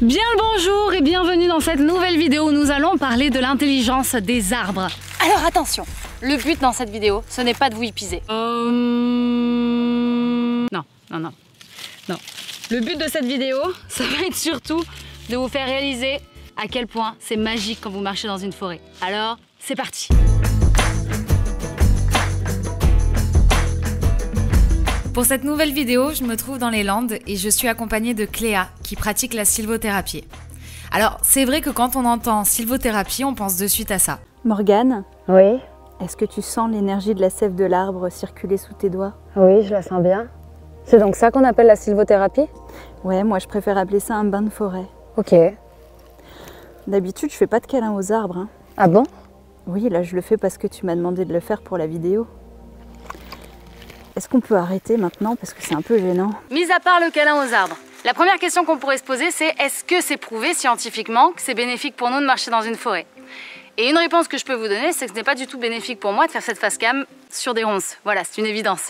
Bien le bonjour et bienvenue dans cette nouvelle vidéo où nous allons parler de l'intelligence des arbres. Alors attention, le but dans cette vidéo, ce n'est pas de vous épuiser. Non. Le but de cette vidéo, ça va être surtout de vous faire réaliser à quel point c'est magique quand vous marchez dans une forêt. Alors, c'est parti! Pour cette nouvelle vidéo, je me trouve dans les Landes et je suis accompagnée de Cléa qui pratique la sylvothérapie. Alors, c'est vrai que quand on entend sylvothérapie, on pense de suite à ça. Morgane, Oui, est-ce que tu sens l'énergie de la sève de l'arbre circuler sous tes doigts? oui, je la sens bien. C'est donc ça qu'on appelle la sylvothérapie? Ouais, moi je préfère appeler ça un bain de forêt. Ok. D'habitude, je fais pas de câlin aux arbres. Hein. Ah bon? Oui, là je le fais parce que tu m'as demandé de le faire pour la vidéo. Est-ce qu'on peut arrêter maintenant parce que c'est un peu gênant? Mis à part le câlin aux arbres, la première question qu'on pourrait se poser, c'est est-ce que c'est prouvé scientifiquement que c'est bénéfique pour nous de marcher dans une forêt? Et une réponse que je peux vous donner, c'est que ce n'est pas du tout bénéfique pour moi de faire cette face cam sur des ronces. Voilà, c'est une évidence.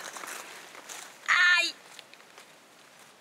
Aïe!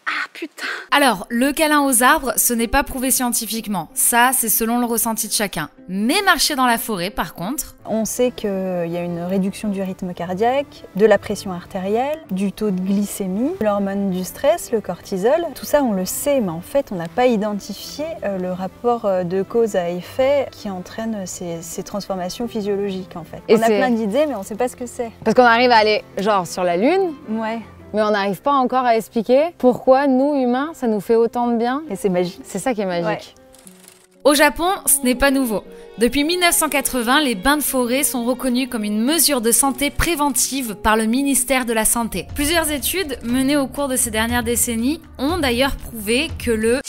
Ah putain! Alors, le câlin aux arbres, ce n'est pas prouvé scientifiquement. Ça, c'est selon le ressenti de chacun. Mais marcher dans la forêt, par contre... On sait qu'il y a une réduction du rythme cardiaque, de la pression artérielle, du taux de glycémie, l'hormone du stress, le cortisol. Tout ça, on le sait, mais en fait, on n'a pas identifié le rapport de cause à effet qui entraîne ces transformations physiologiques, en fait. Et on a c'est- plein d'idées, mais on ne sait pas ce que c'est. Parce qu'on arrive à aller genre sur la Lune, Ouais, mais on n'arrive pas encore à expliquer pourquoi nous, humains, ça nous fait autant de bien. et c'est magique. C'est ça qui est magique. Au Japon, ce n'est pas nouveau. Depuis 1980, les bains de forêt sont reconnus comme une mesure de santé préventive par le ministère de la Santé. Plusieurs études menées au cours de ces dernières décennies ont d'ailleurs prouvé que le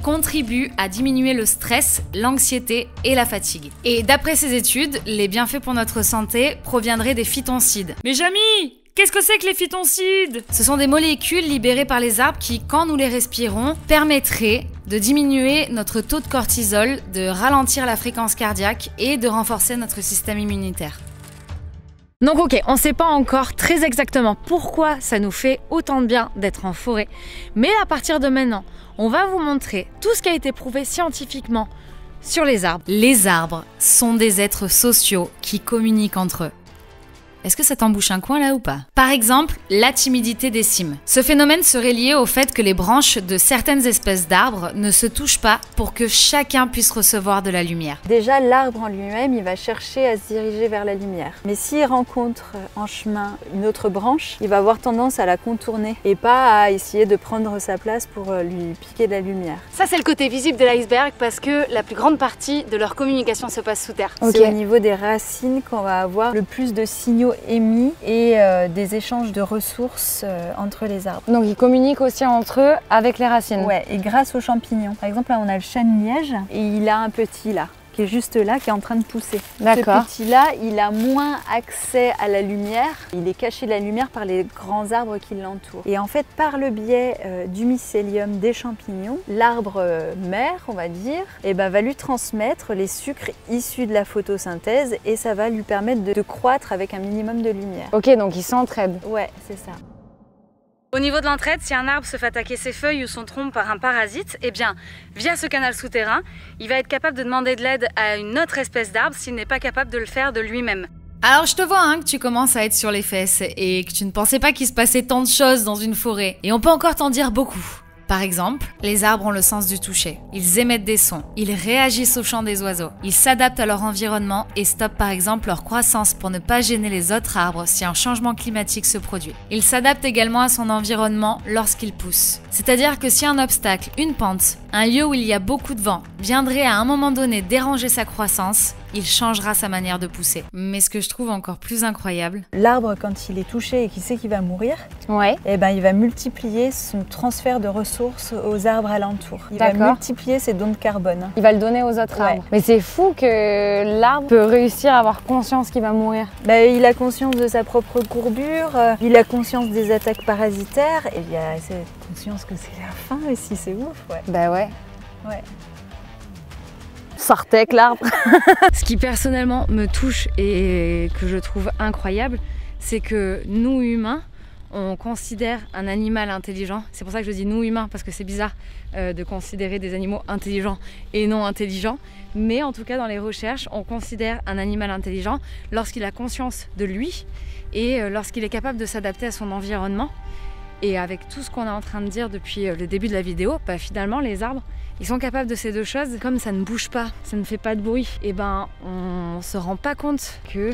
contribue à diminuer le stress, l'anxiété et la fatigue. Et d'après ces études, les bienfaits pour notre santé proviendraient des phytoncides. Mais Jamy, qu'est-ce que c'est que les phytoncides? Ce sont des molécules libérées par les arbres qui, quand nous les respirons, permettraient de diminuer notre taux de cortisol, de ralentir la fréquence cardiaque et de renforcer notre système immunitaire. Donc ok, on ne sait pas encore très exactement pourquoi ça nous fait autant de bien d'être en forêt, mais à partir de maintenant, on va vous montrer tout ce qui a été prouvé scientifiquement sur les arbres. Les arbres sont des êtres sociaux qui communiquent entre eux. Est-ce que ça t'embouche un coin là ou pas? Par exemple, la timidité des cimes. Ce phénomène serait lié au fait que les branches de certaines espèces d'arbres ne se touchent pas pour que chacun puisse recevoir de la lumière. Déjà, l'arbre en lui-même, il va chercher à se diriger vers la lumière. Mais s'il rencontre en chemin une autre branche, il va avoir tendance à la contourner et pas à essayer de prendre sa place pour lui piquer de la lumière. Ça, c'est le côté visible de l'iceberg parce que la plus grande partie de leur communication se passe sous terre. C'est au niveau des racines qu'on va avoir le plus de signaux émis et des échanges de ressources entre les arbres. Donc ils communiquent aussi entre eux avec les racines. Ouais, et grâce aux champignons. Par exemple, là, on a le chêne-liège et il a un petit là, qui est juste là, qui est en train de pousser. D'accord. Ce petit-là, il a moins accès à la lumière. Il est caché de la lumière par les grands arbres qui l'entourent. Et en fait, par le biais du mycélium des champignons, l'arbre mère, on va dire, va lui transmettre les sucres issus de la photosynthèse et ça va lui permettre de croître avec un minimum de lumière. Ok, donc ils s'entraident. Ouais, c'est ça. Au niveau de l'entraide, si un arbre se fait attaquer ses feuilles ou son tronc par un parasite, eh bien, via ce canal souterrain, il va être capable de demander de l'aide à une autre espèce d'arbre s'il n'est pas capable de le faire de lui-même. Alors je te vois que tu commences à être sur les fesses et que tu ne pensais pas qu'il se passait tant de choses dans une forêt. Et on peut encore t'en dire beaucoup. Par exemple, les arbres ont le sens du toucher. Ils émettent des sons, ils réagissent au chant des oiseaux, ils s'adaptent à leur environnement et stoppent par exemple leur croissance pour ne pas gêner les autres arbres si un changement climatique se produit. Ils s'adaptent également à son environnement lorsqu'il pousse. C'est-à-dire que si un obstacle, une pente, un lieu où il y a beaucoup de vent, viendrait à un moment donné déranger sa croissance, il changera sa manière de pousser. Mais ce que je trouve encore plus incroyable, L'arbre, quand il est touché et qu'il sait qu'il va mourir, Ouais. il va multiplier son transfert de ressources aux arbres alentours. Il va D'accord. multiplier ses dons de carbone. Il va le donner aux autres Ouais. arbres. Mais c'est fou que l'arbre peut réussir à avoir conscience qu'il va mourir. Il a conscience de sa propre courbure, il a conscience des attaques parasitaires, et il a cette conscience que c'est la fin aussi, c'est ouf, ouais. Bah ouais. Ouais. Sortez avec l'arbre. Ce qui personnellement me touche et que je trouve incroyable, c'est que nous humains, on considère un animal intelligent. C'est pour ça que je dis nous humains, parce que c'est bizarre de considérer des animaux intelligents et non intelligents. Mais en tout cas, dans les recherches, on considère un animal intelligent lorsqu'il a conscience de lui et lorsqu'il est capable de s'adapter à son environnement. Et avec tout ce qu'on est en train de dire depuis le début de la vidéo, bah finalement les arbres, ils sont capables de ces deux choses. Comme ça ne bouge pas, ça ne fait pas de bruit, et ben on se rend pas compte que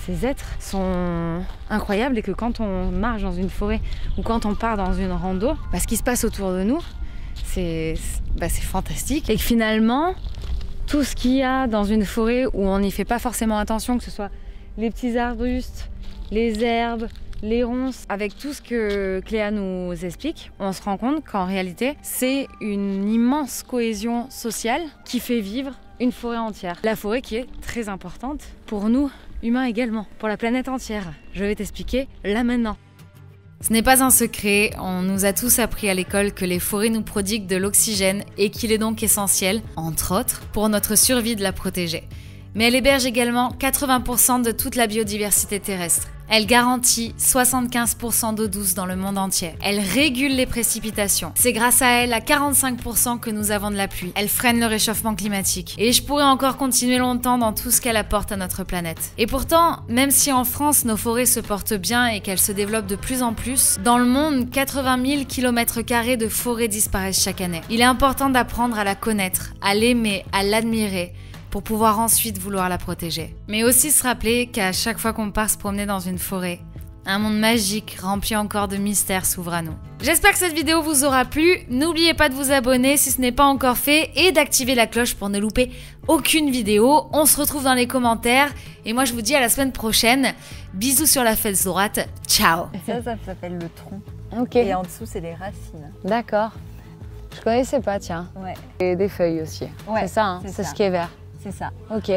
ces êtres sont incroyables et que quand on marche dans une forêt ou quand on part dans une rando, bah, ce qui se passe autour de nous, c'est fantastique. Et que finalement, tout ce qu'il y a dans une forêt où on n'y fait pas forcément attention, que ce soit les petits arbustes, les herbes, les ronces, avec tout ce que Cléa nous explique, on se rend compte qu'en réalité, c'est une immense cohésion sociale qui fait vivre une forêt entière. La forêt qui est très importante pour nous, humains également, pour la planète entière. Je vais t'expliquer là maintenant. Ce n'est pas un secret, on nous a tous appris à l'école que les forêts nous prodiguent de l'oxygène et qu'il est donc essentiel, entre autres, pour notre survie de la protéger. Mais elle héberge également 80% de toute la biodiversité terrestre. Elle garantit 75% d'eau douce dans le monde entier. Elle régule les précipitations. C'est grâce à elle à 45% que nous avons de la pluie. Elle freine le réchauffement climatique. Et je pourrais encore continuer longtemps dans tout ce qu'elle apporte à notre planète. Et pourtant, même si en France nos forêts se portent bien et qu'elles se développent de plus en plus, dans le monde, 80 000 km² de forêts disparaissent chaque année. Il est important d'apprendre à la connaître, à l'aimer, à l'admirer, pour pouvoir ensuite vouloir la protéger. Mais aussi se rappeler qu'à chaque fois qu'on part se promener dans une forêt, un monde magique rempli encore de mystères s'ouvre à nous. J'espère que cette vidéo vous aura plu. N'oubliez pas de vous abonner si ce n'est pas encore fait et d'activer la cloche pour ne louper aucune vidéo. On se retrouve dans les commentaires et moi je vous dis à la semaine prochaine. Bisous sur la fesse droite. Ciao. Ça s'appelle le tronc. Ok. Et en dessous, c'est les racines. D'accord. Je connaissais pas, tiens. Ouais. Et des feuilles aussi. Ouais, C'est ça, hein, c'est c'est ça. ce qui est vert. C'est ça. Ok.